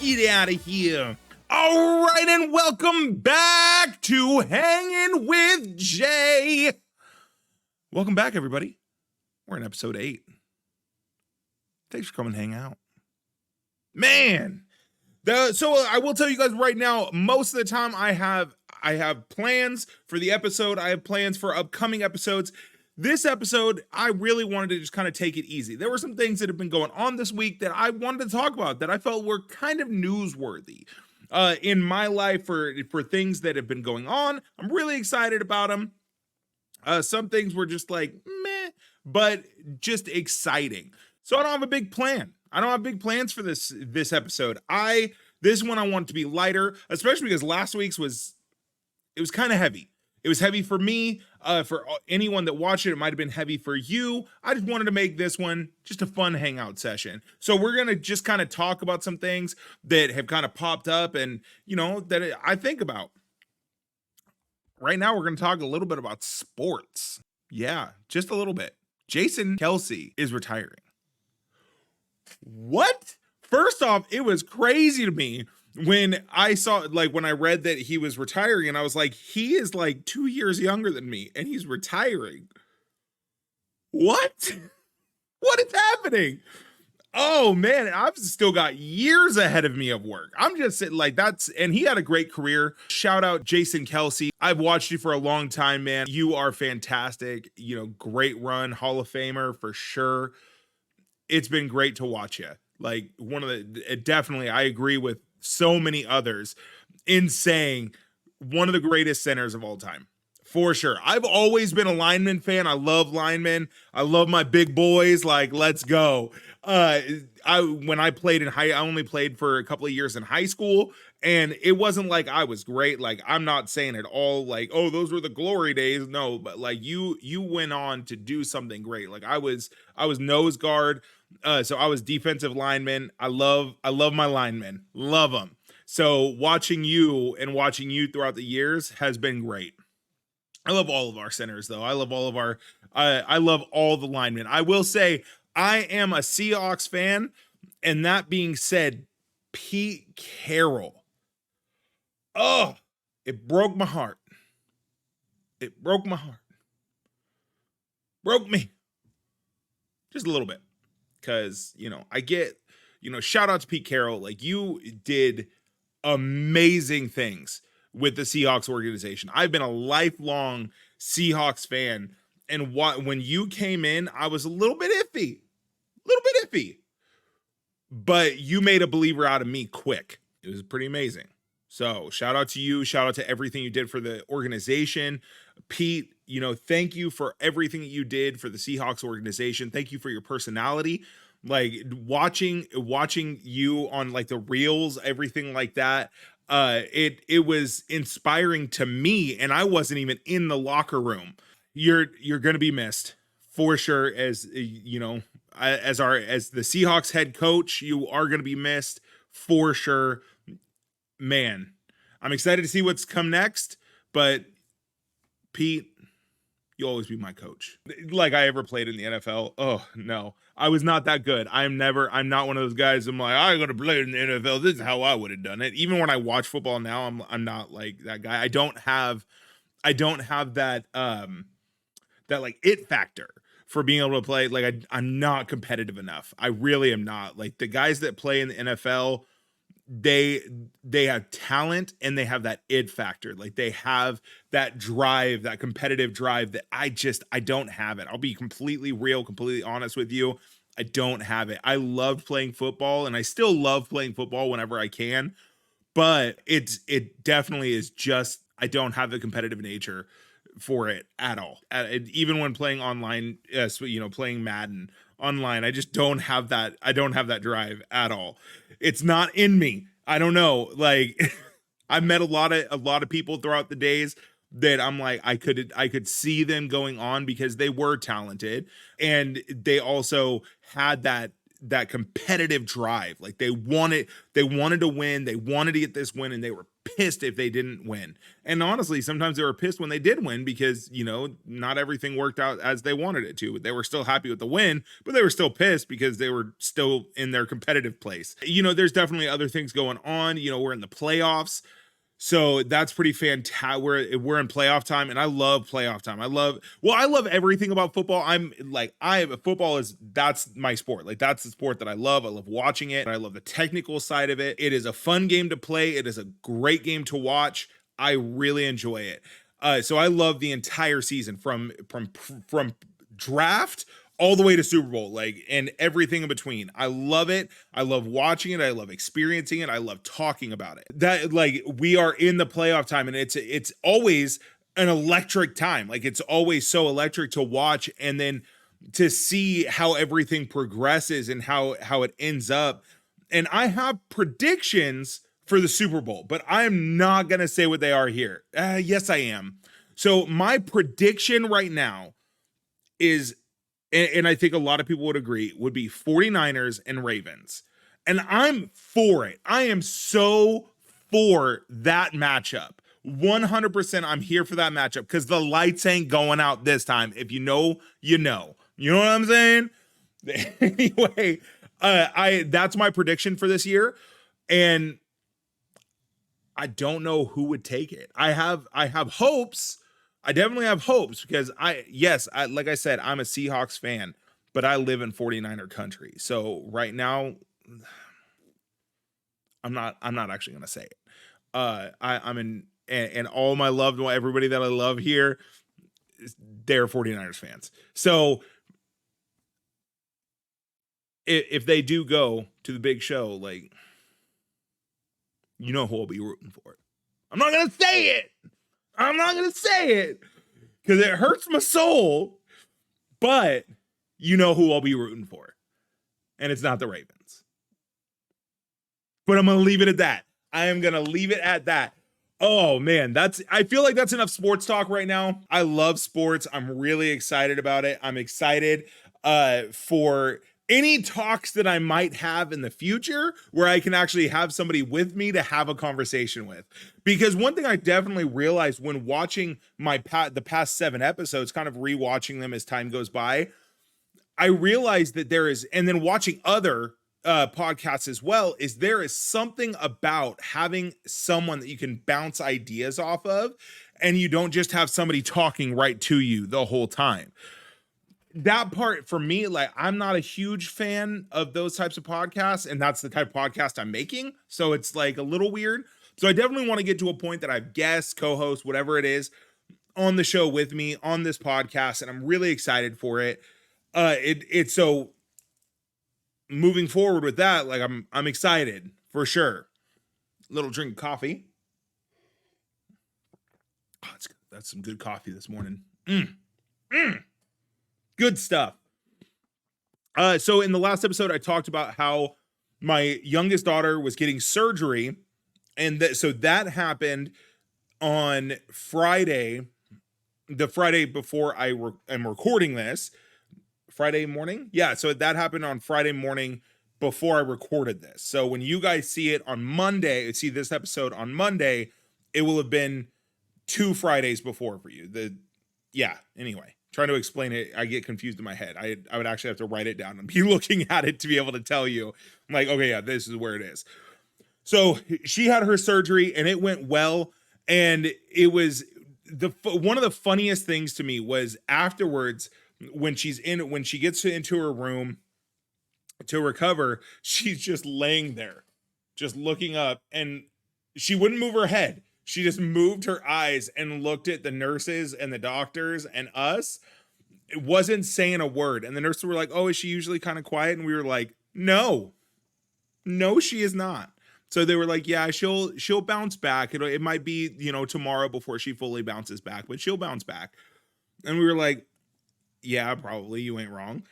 Get out of here. All right, and welcome back to Hanging with Jay. Welcome back, everybody. We're in episode 8. Thanks for coming hang out. Man, so I will tell you guys right now, most of the time I have plans for the episode. I have plans for upcoming episodes. This episode, I really wanted to just kind of take it easy. There were some things that have been going on this week that I wanted to talk about that I felt were kind of newsworthy in my life for things that have been going on. I'm really excited about them. Some things were just like meh, but just exciting. So I don't have a big plan. I don't have big plans for this episode. This one I want to be lighter, especially because last week's was kind of heavy. It was heavy for me. For anyone that watched it, it might have been heavy for you. I just wanted to make this one just a fun hangout session. So we're going to just kind of talk about some things that have kind of popped up and, that I think about. Right now, we're going to talk a little bit about sports. Yeah, just a little bit. Jason Kelce is retiring. What? First off, it was crazy to me when I when I read that he was retiring, and I was like, he is like 2 years younger than me and he's retiring. What? What is happening? Oh man, I've still got years ahead of me of work. I'm just sitting like and he had a great career. Shout out Jason Kelce. I've watched you for a long time, man. You are fantastic. Great run, Hall of Famer for sure. It's been great to watch you. Like definitely, I agree with so many others in saying one of the greatest centers of all time. For sure. I've always been a lineman fan. I love linemen. I love my big boys. Like, let's go. When I played I only played for a couple of years in high school, and it wasn't like I was great. Like, I'm not saying at all like, oh, those were the glory days. No, but like you went on to do something great. Like I was nose guard. So I was defensive lineman. I love my linemen. Love them. So watching you throughout the years has been great. I love all of our centers, though. I love all the linemen. I will say I am a Seahawks fan, and that being said, Pete Carroll. Oh, it broke my heart. It broke my heart. Broke me. Just a little bit. Because, I get, shout out to Pete Carroll. Like, you did amazing things with the Seahawks organization. I've been a lifelong Seahawks fan. And when you came in, I was a little bit iffy. But you made a believer out of me quick. It was pretty amazing. So shout out to you. Shout out to everything you did for the organization. Pete, thank you for everything that you did for the Seahawks organization. Thank you for your personality. Like watching you on like the reels, everything like that. It was inspiring to me, and I wasn't even in the locker room. You're going to be missed for sure. As the Seahawks head coach, you are going to be missed for sure. Man, I'm excited to see what's come next, but Pete, you'll always be my coach. Like I ever played in the NFL. Oh no, I was not that good. I'm not one of those guys. I'm like, I'm going to play in the NFL. This is how I would have done it. Even when I watch football now, I'm not like that guy. I don't have that, that like it factor for being able to play. Like I'm not competitive enough. I really am not. Like the guys that play in the NFL, they have talent and they have that id factor. Like they have that drive, that competitive drive that I don't have it. I'll be completely real, completely honest with you. I don't have it. I loved playing football and I still love playing football whenever I can, but it definitely is just, I don't have the competitive nature for it at all. Even when playing online, playing Madden online, I just don't have that. I don't have that drive at all. It's not in me. I don't know. Like I've met a lot of people throughout the days that I'm like, I could see them going on because they were talented and they also had that competitive drive. Like they wanted to win. They wanted to get this win and they were pissed if they didn't win. And honestly, sometimes they were pissed when they did win because, not everything worked out as they wanted it to. They were still happy with the win, but they were still pissed because they were still in their competitive place. There's definitely other things going on. We're in the playoffs. So that's pretty fantastic. We're in playoff time, and I love playoff time. I love everything about football. That's my sport. Like, that's the sport that I love. I love watching it. I love the technical side of it. It is a fun game to play. It is a great game to watch. I really enjoy it. So I love the entire season from draft all the way to Super Bowl, and everything in between. I love it. I love watching it. I love experiencing it. I love talking about it. That, we are in the playoff time, and it's always an electric time. It's always so electric to watch, and then to see how everything progresses and how it ends up. And I have predictions for the Super Bowl, but I'm not going to say what they are here. Yes, I am. So my prediction right now is, and I think a lot of people would agree, would be 49ers and Ravens. And I'm for it. I am so for that matchup. 100% I'm here for that matchup because the lights ain't going out this time. If you know, you know. You know what I'm saying? Anyway, that's my prediction for this year. And I don't know who would take it. I have hopes. I definitely have hopes because like I said, I'm a Seahawks fan, but I live in 49er country. So right now, I'm not actually going to say it. I'm in, and all my loved one, everybody that I love here, they're 49ers fans. So if they do go to the big show, who I'll be rooting for. I'm not going to say it because it hurts my soul, but who I'll be rooting for. And it's not the Ravens. But I'm going to leave it at that. I am going to leave it at that. Oh man, I feel like that's enough sports talk right now. I love sports. I'm really excited about it. I'm excited for any talks that I might have in the future where I can actually have somebody with me to have a conversation with. Because one thing I definitely realized when watching the past 7 episodes, kind of rewatching them as time goes by, I realized that and then watching other podcasts as well, is there is something about having someone that you can bounce ideas off of, and you don't just have somebody talking right to you the whole time. That part for me, I'm not a huge fan of those types of podcasts, and that's the type of podcast I'm making. So it's a little weird. So I definitely want to get to a point that I've guests, co-hosts, whatever it is, on the show with me on this podcast, and I'm really excited for it. It's so moving forward with that, I'm excited for sure. Little drink of coffee. Oh, that's some good coffee this morning. Good stuff. So in the last episode, I talked about how my youngest daughter was getting surgery, and so that happened on Friday, the Friday before I am recording this. Friday morning? Yeah, so that happened on Friday morning before I recorded this. So when you guys see it on Monday, see this episode on Monday, it will have been 2 Fridays before for you. Anyway, trying to explain it, I get confused in my head. I would actually have to write it down and be looking at it to be able to tell you. I'm like, okay, yeah, this is where it is. So she had her surgery and it went well. And it was one of the funniest things to me was afterwards, when she gets into her room to recover, she's just laying there, just looking up, and she wouldn't move her head. She just moved her eyes and looked at the nurses and the doctors and us. It wasn't saying a word. And the nurses were like, "Oh, is she usually kind of quiet?" And we were like, No, she is not. So they were like, "Yeah, she'll bounce back. It might be, tomorrow before she fully bounces back, but she'll bounce back." And we were like, "Yeah, probably. You ain't wrong."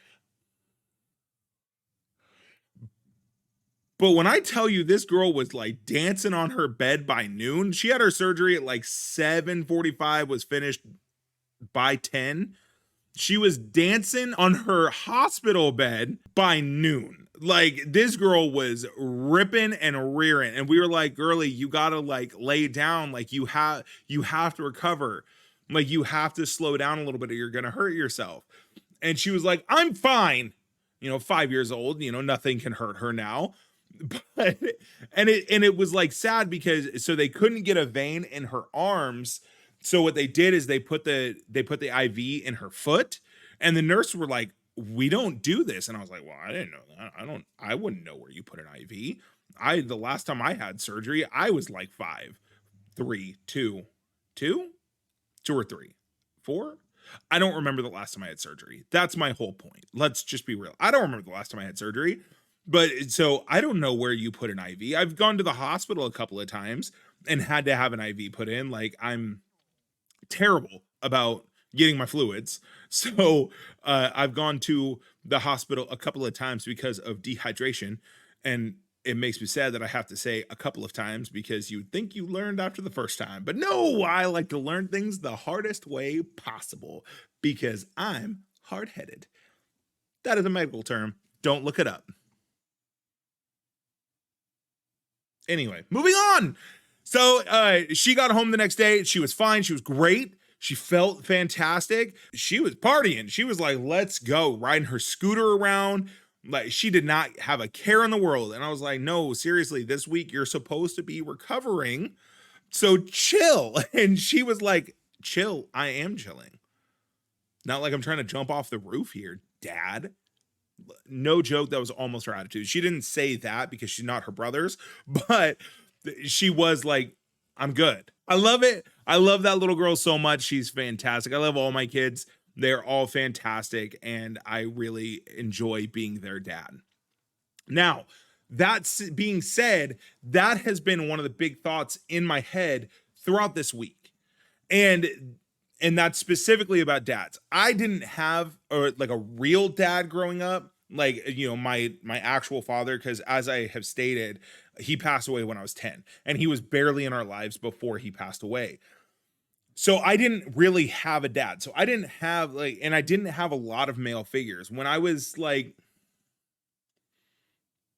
But when I tell you this girl was dancing on her bed by noon, she had her surgery at 7:45, was finished by 10. She was dancing on her hospital bed by noon. Like this girl was ripping and rearing, and we were like, "Girlie, you gotta like lay down. Like you have to recover. Like you have to slow down a little bit, or you're gonna hurt yourself." And she was like, "I'm fine." 5 years old. Nothing can hurt her now. But and it was like sad because so they couldn't get a vein in her arms. So what they did is they put the IV in her foot, and the nurse were like, "We don't do this." And I was like, "Well, I didn't know that. I wouldn't know where you put an IV. The last time I had surgery, I was like 5, 3, 2, 2, 2 or 3, 4. I don't remember the last time I had surgery. That's my whole point. Let's just be real. I don't remember the last time I had surgery. But so I don't know where you put an IV. I've gone to the hospital a couple of times and had to have an IV put in. Like I'm terrible about getting my fluids. So I've gone to the hospital a couple of times because of dehydration. And it makes me sad that I have to say a couple of times because you'd think you learned after the first time. But no, I like to learn things the hardest way possible because I'm hard headed. That is a medical term. Don't look it up. Anyway, moving on. So she got home the next day. She was fine. She was great. She felt fantastic. She was partying. She was like, let's go, riding her scooter around. Like she did not have a care in the world. And I was like, no, seriously, this week you're supposed to be recovering. So chill. And she was like, chill. I am chilling. Not like I'm trying to jump off the roof here, Dad. No joke, that was almost her attitude. She didn't say that because she's not her brothers, but she was like, I'm good. I love it. I love that little girl so much. She's fantastic. I love all my kids. They're all fantastic, and I really enjoy being their dad. Now, that being said, that has been one of the big thoughts in my head throughout this week. And that's specifically about dads. I didn't have like a real dad growing up, like my actual father, because as I have stated, he passed away when I was 10, and he was barely in our lives before he passed away. So I didn't really have a dad. So I didn't have and I didn't have a lot of male figures when I was like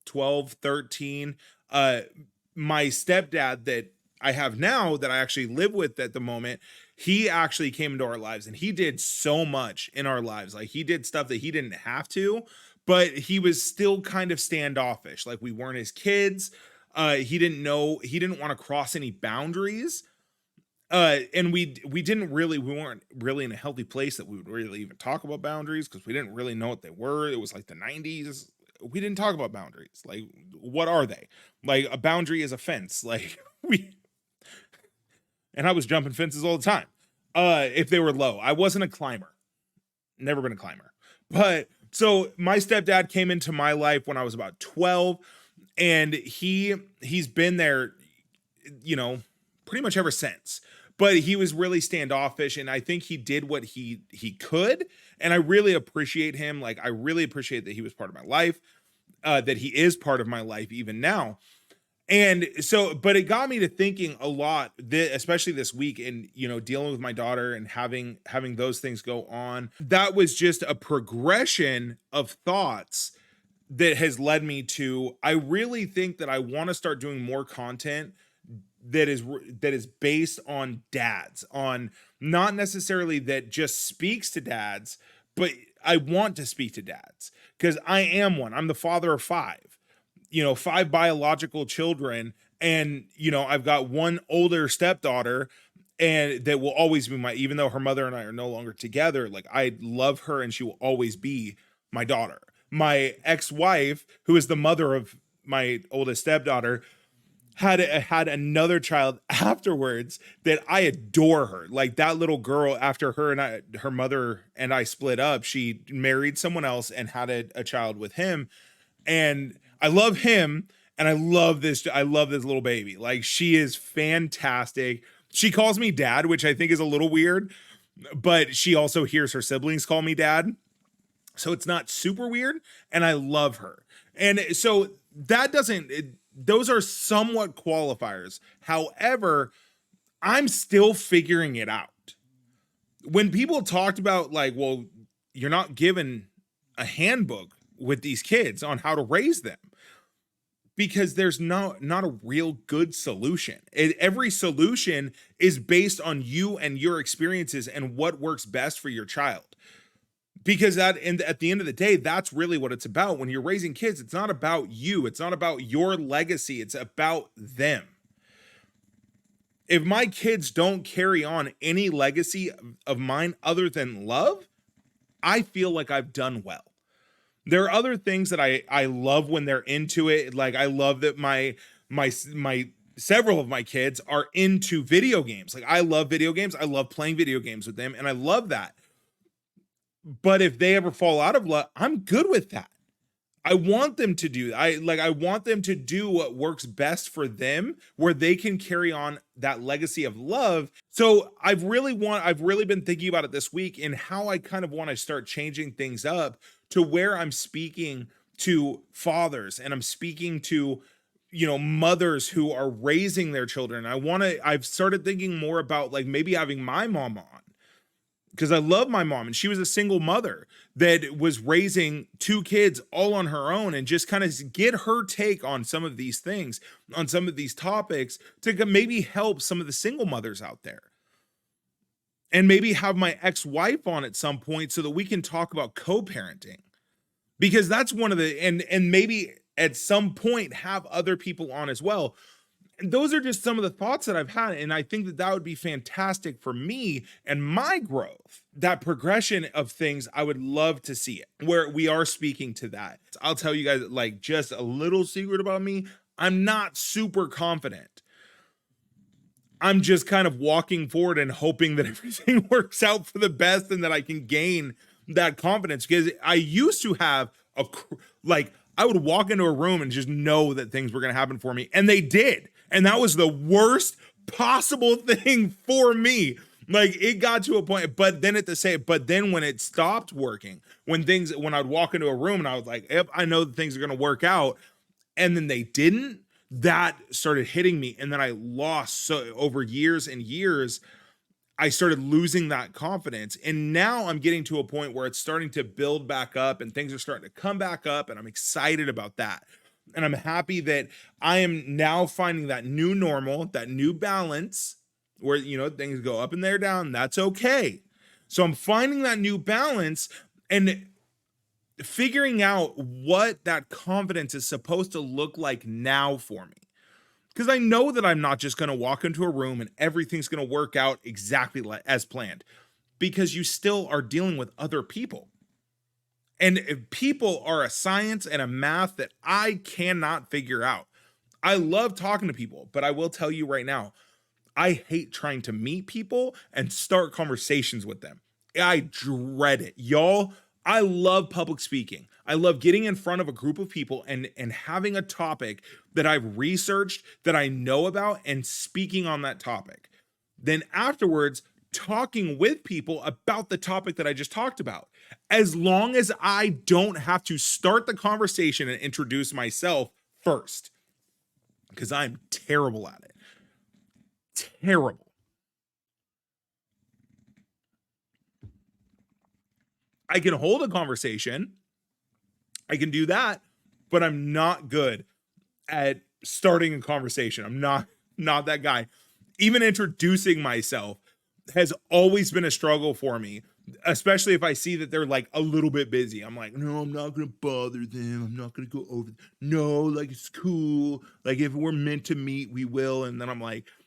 12, 13. My stepdad that I have now, that I actually live with at the moment, he actually came into our lives and he did so much in our lives. Like he did stuff that he didn't have to, but he was still kind of standoffish. Like we weren't his kids. He didn't want to cross any boundaries. And we weren't really in a healthy place that we would really even talk about boundaries because we didn't really know what they were. It was like the 90s. We didn't talk about boundaries. Like, what are they? Like a boundary is a fence. Like and I was jumping fences all the time. If they were low. I wasn't a climber. Never been a climber. But so my stepdad came into my life when I was about 12, and he's been there, pretty much ever since. But he was really standoffish, and I think he did what he could, and I really appreciate him. Like I really appreciate that he was part of my life, that he is part of my life even now. And so, but it got me to thinking a lot, especially this week, and dealing with my daughter and having those things go on. That was just a progression of thoughts that has led me to, I really think that I want to start doing more content that is based on dads, on not necessarily that just speaks to dads, but I want to speak to dads because I am one. I'm the father of 5. 5 biological children, and I've got one older stepdaughter, and that will always be even though her mother and I are no longer together, like I love her and she will always be my daughter. My ex-wife, who is the mother of my oldest stepdaughter, had another child afterwards that I adore her. Like that little girl, after her mother and I split up, she married someone else and had a child with him. And I love him, and I love this little baby. Like she is fantastic. She calls me dad, which I think is a little weird, but she also hears her siblings call me dad. So it's not super weird, and I love her. And so those are somewhat qualifiers. However, I'm still figuring it out. When people talked about like, well, you're not given a handbook with these kids on how to raise them, because there's not a real good solution. Every solution is based on you and your experiences and what works best for your child. Because at the end of the day, that's really what it's about. When you're raising kids, it's not about you. It's not about your legacy. It's about them. If my kids don't carry on any legacy of mine other than love, I feel like I've done well. There are other things that I love when they're into it. Like, I love that my several of my kids are into video games. Like, I love video games. I love playing video games with them, and I love that. But if they ever fall out of love, I'm good with that. I want them to do, I want them to do what works best for them, where they can carry on that legacy of love. So I've really been thinking about it this week, and how I kind of want to start changing things up to where I'm speaking to fathers, and I'm speaking to, mothers who are raising their children. I've started thinking more about, like, maybe having my mom on, because I love my mom, and she was a single mother that was raising 2 kids all on her own, and just kind of get her take on some of these things, on some of these topics, to maybe help some of the single mothers out there. And maybe have my ex-wife on at some point so that we can talk about co-parenting, because that's one of the, and maybe at some point have other people on as well. And those are just some of the thoughts that I've had. And I think that would be fantastic for me and my growth. That progression of things, I would love to see it, where we are speaking to that. I'll tell you guys, like, just a little secret about me. I'm not super confident. I'm just kind of walking forward and hoping that everything works out for the best, and that I can gain that confidence. Because I used to have I would walk into a room and just know that things were going to happen for me, and they did. And that was the worst possible thing for me. Like, it got to a point, but then when it stopped working, when I'd walk into a room and I was like, yep, I know that things are going to work out, and then they didn't, that started hitting me. And then I lost, so over years and years, I started losing that confidence. And now I'm getting to a point where it's starting to build back up, and things are starting to come back up, and I'm excited about that. And I'm happy that I am now finding that new normal, that new balance, where, things go up and they're down. That's okay. So I'm finding that new balance and figuring out what that confidence is supposed to look like now for me. Because I know that I'm not just going to walk into a room and everything's going to work out exactly as planned, because you still are dealing with other people. And people are a science and a math that I cannot figure out. I love talking to people, but I will tell you right now, I hate trying to meet people and start conversations with them. I dread it. Y'all, I love public speaking. I love getting in front of a group of people and having a topic that I've researched, that I know about, and speaking on that topic. Then afterwards, talking with people about the topic that I just talked about. As long as I don't have to start the conversation and introduce myself first, because I'm terrible at it. Terrible. I can hold a conversation. I can do that, but I'm not good at starting a conversation. I'm not that guy. Even introducing myself has always been a struggle for me, especially if I see that they're like a little bit busy. I'm like, no, I'm not going to bother them. I'm not going to go over. No, like, it's cool. Like, if we're meant to meet, we will. And then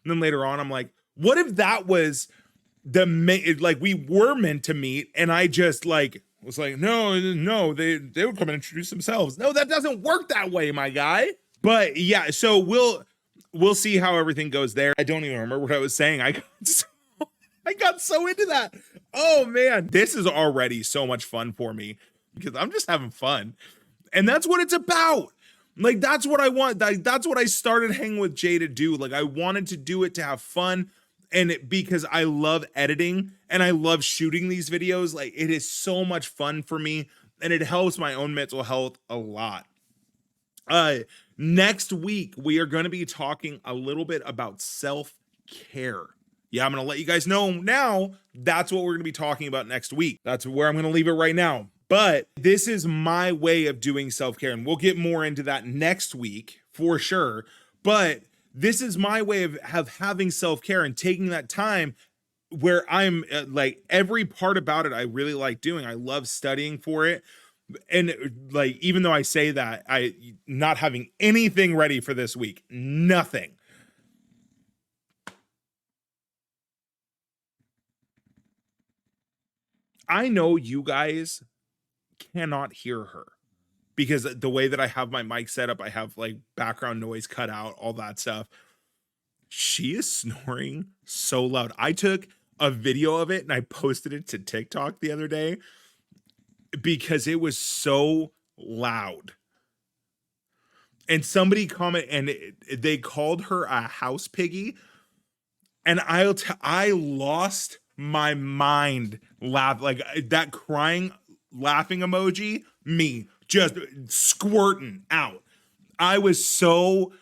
then later on, I'm like, what if that was we were meant to meet, and I just was like, no, they would come and introduce themselves. No, that doesn't work that way, my guy. But yeah, so we'll see how everything goes there. I don't even remember what I was saying. I got so into that. Oh man, this is already so much fun for me, because I'm just having fun. And that's what it's about. Like, that's what I want. That's what I started Hanging with Jay to do. Like, I wanted to do it to have fun. And because I love editing and I love shooting these videos, like, it is so much fun for me, and it helps my own mental health a lot. Next week, we are going to be talking a little bit about self-care. Yeah, I'm going to let you guys know now. That's what we're going to be talking about next week. That's where I'm going to leave it right now. But this is my way of doing self-care, and we'll get more into that next week for sure. But this is my way of having self-care and taking that time where I'm like every part about it I really like doing. I love studying for it. And like even though I say that, I not having anything ready for this week, nothing. I know you guys cannot hear her because the way that I have my mic set up, I have like background noise cut out, all that stuff. She is snoring so loud. I took a video of it and I posted it to TikTok the other day because it was so loud. And somebody comment and they called her a house piggy, and I lost my mind laugh like that crying laughing emoji, me just squirting out. I was so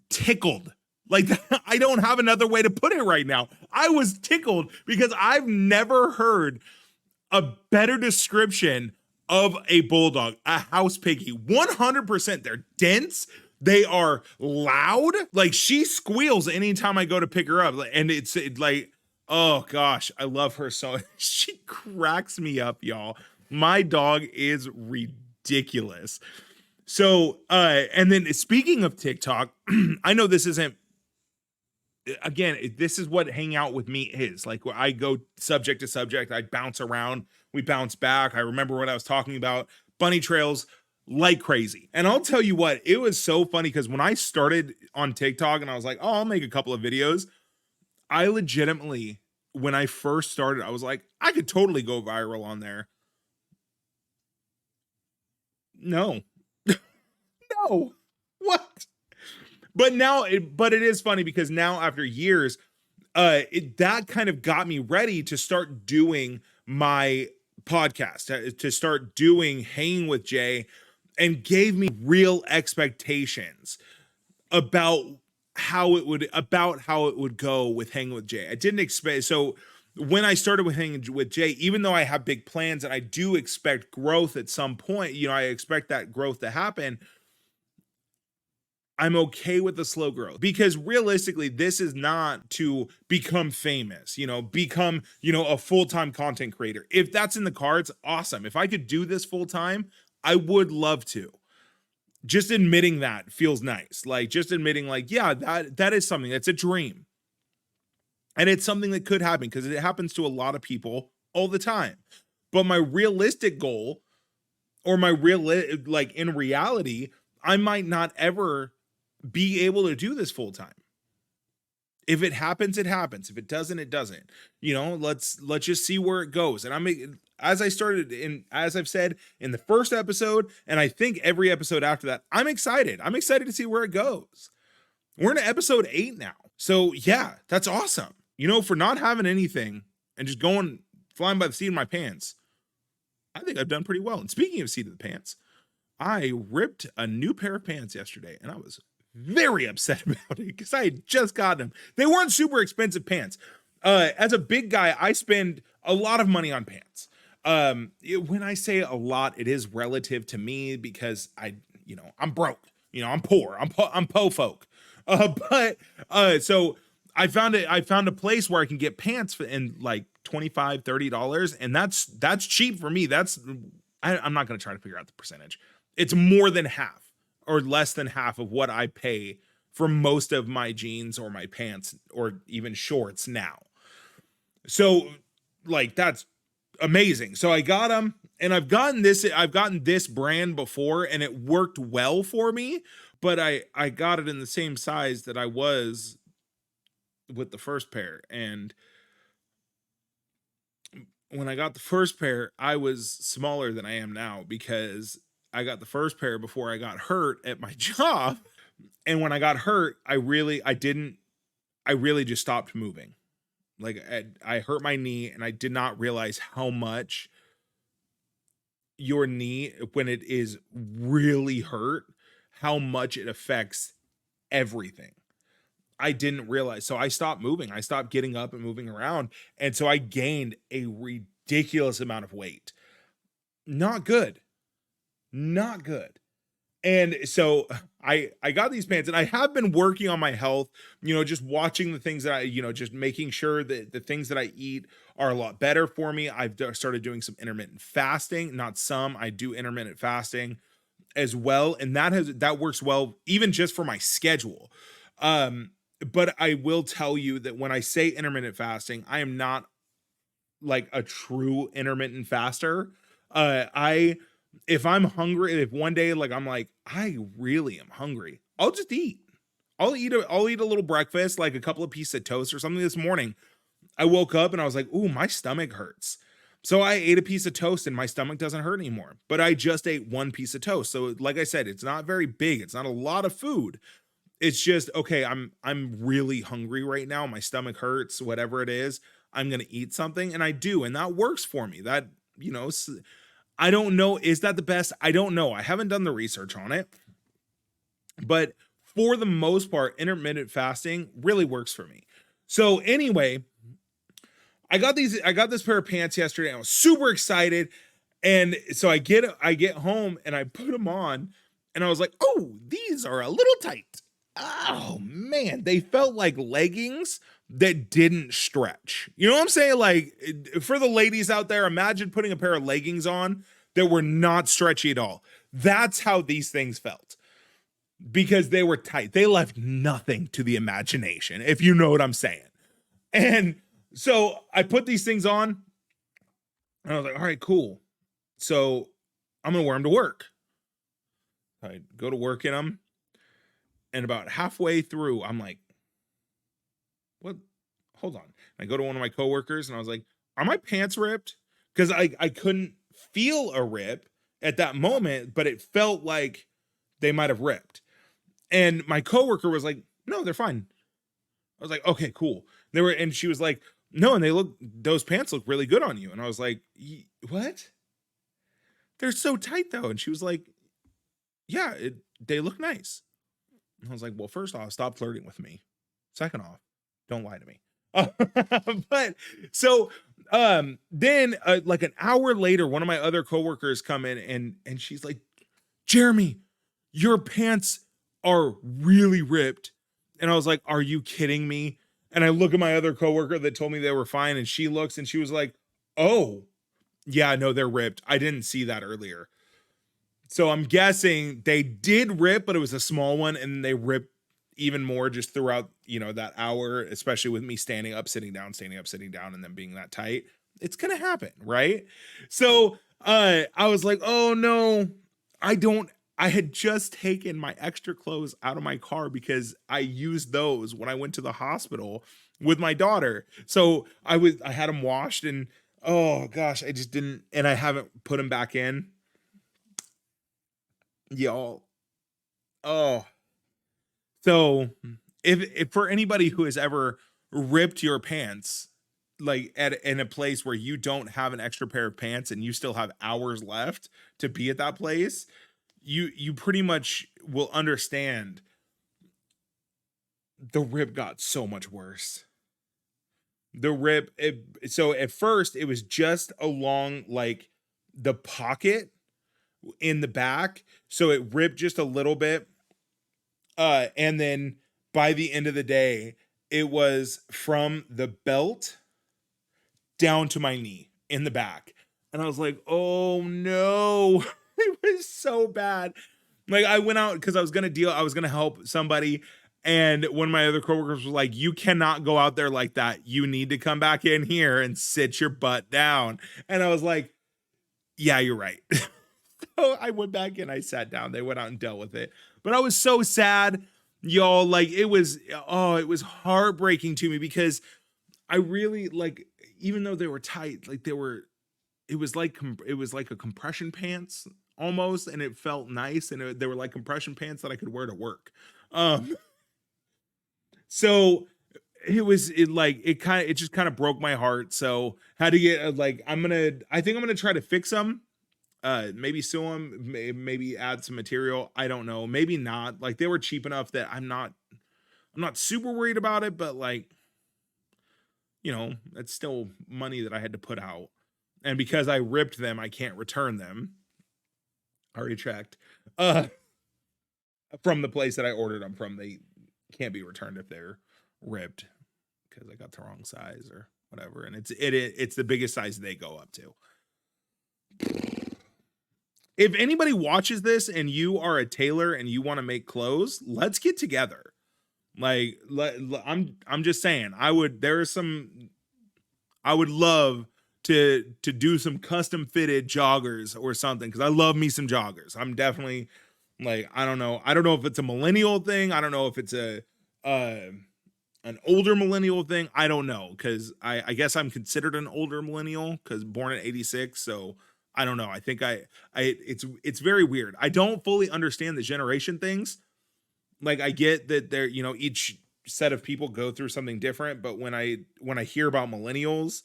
tickled. Like I don't have another way to put it right now. I was tickled because I've never heard a better description of a bulldog, a house piggy. 100%. They're dense. They are loud. Like she squeals anytime I go to pick her up. And it's like, oh gosh, I love her so. She cracks me up, y'all. My dog is ridiculous. So, and then speaking of TikTok, I know this isn't, again, this is what hang out with me is like where I go subject to subject, I bounce around, we bounce back. I remember what I was talking about, bunny trails like crazy. And I'll tell you what, it was so funny because when I started on TikTok and I was like, oh, I'll make a couple of videos, I legitimately, when I first started, I was like, I could totally go viral on there. No, no, what? But now, but it is funny because now after years, that kind of got me ready to start doing my podcast, to start doing Hanging with Jay, and gave me real expectations about how it would go with Hanging with Jay. I didn't expect so when I started with Hanging with Jay, even though I have big plans and I do expect growth at some point, I expect that growth to happen. I'm okay with the slow growth because realistically, this is not to become famous, become, a full-time content creator. If that's in the cards, awesome. If I could do this full time, I would love to. Just admitting that feels nice. Like just admitting like, yeah, that is something that's a dream. And it's something that could happen because it happens to a lot of people all the time. But my realistic goal or my real like in reality, I might not ever be able to do this full time. If it happens, it happens. If it doesn't, it doesn't. Let's just see where it goes. And as I've said in the first episode, and I think every episode after that, I'm excited. I'm excited to see where it goes. We're in episode 8 now. So yeah, that's awesome. For not having anything and just flying by the seat of my pants, I think I've done pretty well. And speaking of seat of the pants, I ripped a new pair of pants yesterday and I was very upset about it because I had just gotten them. They weren't super expensive pants. As a big guy, I spend a lot of money on pants. When I say a lot, it is relative to me because I'm broke. I'm poor. I'm po folk. But so I found a place where I can get pants in like $25-$30, and that's cheap for me. I'm not going to try to figure out the percentage. It's more than half or less than half of what I pay for most of my jeans or my pants or even shorts now. So like that's amazing. So I got them and I've gotten this brand before and it worked well for me, but I got it in the same size that I was with the first pair. And when I got the first pair, I was smaller than I am now because I got the first pair before I got hurt at my job. And when I got hurt, I really just stopped moving. Like I hurt my knee and I did not realize how much your knee, when it is really hurt, how much it affects everything. I didn't realize. So I stopped moving. I stopped getting up and moving around. And so I gained a ridiculous amount of weight. Not good. Not good. And so I got these pants and I have been working on my health, just watching the things that just making sure that the things that I eat are a lot better for me. Started doing some intermittent fasting, not some, I do intermittent fasting as well, and that works well even just for my schedule. Um but I will tell you that when I say intermittent fasting, I am not like a true intermittent faster. I If I'm hungry, if one day like I'm like I really am hungry, I'll just eat. I'll eat a little breakfast, like a couple of pieces of toast or something. This morning, I woke up and I was like, "Ooh, my stomach hurts." So I ate a piece of toast and my stomach doesn't hurt anymore. But I just ate one piece of toast. So like I said, it's not very big. It's not a lot of food. It's just okay, I'm really hungry right now. My stomach hurts, whatever it is. I'm going to eat something and I do, and that works for me. That, I don't know, is that the best? I don't know. I haven't done the research on it, but for the most part, intermittent fasting really works for me. So anyway, I got this pair of pants yesterday. I was super excited. And so I get home and I put them on and I was like, "Oh, these are a little tight." Oh man, they felt like leggings that didn't stretch. You know what I'm saying? Like for the ladies out there, imagine putting a pair of leggings on that were not stretchy at all. That's how these things felt because they were tight. They left nothing to the imagination, if you know what I'm saying. And so I put these things on and I was like, "All right, cool." So I'm gonna wear them to work. I go to work in them, and about halfway through, I'm like, "What? Hold on." I go to one of my coworkers, and I was like, "Are my pants ripped?" Because I couldn't feel a rip at that moment, but it felt like they might have ripped. And my coworker was like, "No, they're fine." I was like, "Okay, cool." And she was like, "No, and those pants look really good on you." And I was like, "What? They're so tight though." And she was like, "Yeah, they look nice." And I was like, "Well, first off, stop flirting with me. Second off, don't lie to me." But so then like an hour later, one of my other coworkers come in and she's like, "Jeremy, your pants are really ripped." And I was like, "Are you kidding me?" And I look at my other coworker that told me they were fine, and she looks and she was like, "Oh, yeah, no, they're ripped. I didn't see that earlier." So I'm guessing they did rip, but it was a small one, and they ripped even more just throughout, that hour, especially with me standing up, sitting down, and then being that tight. It's gonna happen, right? So I was like, "Oh no, I don't." I had just taken my extra clothes out of my car because I used those when I went to the hospital with my daughter. So I had them washed and oh gosh, I just didn't, and I haven't put them back in. Y'all, oh, so if for anybody who has ever ripped your pants, like in a place where you don't have an extra pair of pants and you still have hours left to be at that place, you pretty much will understand the rip got so much worse. So at first it was just along like the pocket in the back, so it ripped just a little bit. And then by the end of the day, it was from the belt down to my knee in the back. And I was like, "Oh no." It was so bad. Like I went out because I was gonna help somebody. And one of my other coworkers was like, "You cannot go out there like that. You need to come back in here and sit your butt down." And I was like, "Yeah, you're right." So I went back and I sat down. They went out and dealt with it. But I was so sad, y'all. Like it was heartbreaking to me because I really like, even though they were tight, like it was like a compression pants almost, and it felt nice, and they were like compression pants that I could wear to work. Um, so it just kind of broke my heart. So had to get like I think I'm gonna try to fix them, maybe sew them, maybe add some material. I don't know, maybe not. Like they were cheap enough that I'm not super worried about it, but like, that's still money that I had to put out. And because I ripped them, I can't return them. I already checked. Uh, from the place that I ordered them from, they can't be returned if they're ripped because I got the wrong size or whatever. And it's the biggest size they go up to. If anybody watches this and you are a tailor and you want to make clothes, let's get together. Like, I'm just saying, I would love to do some custom fitted joggers or something, because I love me some joggers. I'm definitely like, I don't know if it's a millennial thing. I don't know if it's an older millennial thing. I don't know, because I guess I'm considered an older millennial because born in '86. So I don't know. I think it's very weird. I don't fully understand the generation things. Like, I get that they're, each set of people go through something different, but when I hear about millennials,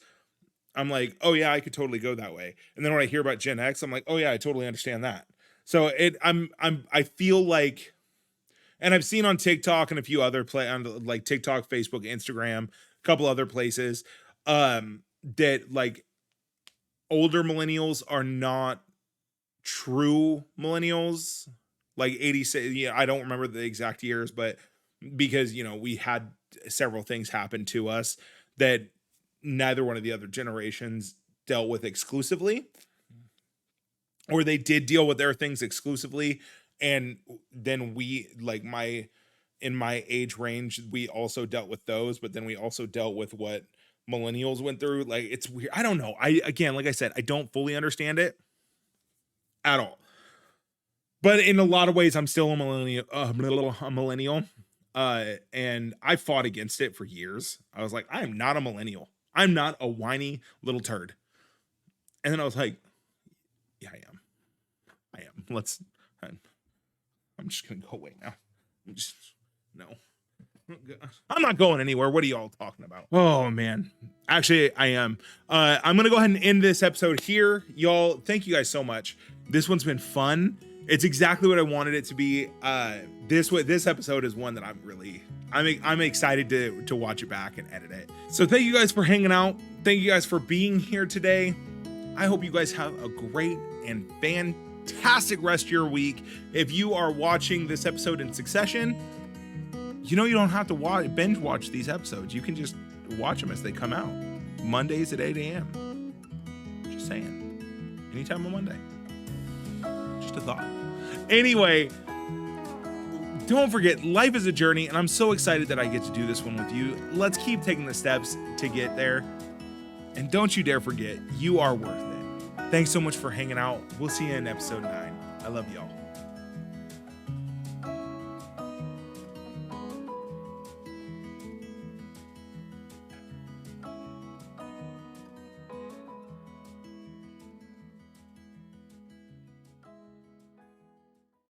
I'm like, oh yeah, I could totally go that way. And then when I hear about Gen X, I'm like, oh yeah, I totally understand that. So I feel like, and I've seen on TikTok and a few other on like TikTok, Facebook, Instagram, a couple other places, that like older millennials are not true millennials. Like 86, I don't remember the exact years, but because, we had several things happen to us that neither one of the other generations dealt with exclusively, or they did deal with their things exclusively. And then we, like, in my age range, we also dealt with those, but then we also dealt with what millennials went through. Like, it's weird. I don't know. Again, like I said, I don't fully understand it at all. But in a lot of ways, I'm still a millennial. And I fought against it for years. I was like, I am not a millennial. I'm not a whiny little turd. And then I was like, yeah, I am. I'm just going to go away now. No. I'm not going anywhere. What are y'all talking about? Oh, man. Actually, I am. I'm going to go ahead and end this episode here. Y'all, thank you guys so much. This one's been fun. It's exactly what I wanted it to be. This episode is one that I'm excited to watch it back and edit it. So thank you guys for hanging out. Thank you guys for being here today. I hope you guys have a great and fantastic rest of your week. If you are watching this episode in succession, you don't have to binge watch these episodes. You can just watch them as they come out. Mondays at 8 a.m. Just saying. Anytime on Monday. Just a thought. Anyway, don't forget, life is a journey, and I'm so excited that I get to do this one with you. Let's keep taking the steps to get there. And don't you dare forget, you are worth it. Thanks so much for hanging out. We'll see you in episode 9. I love y'all.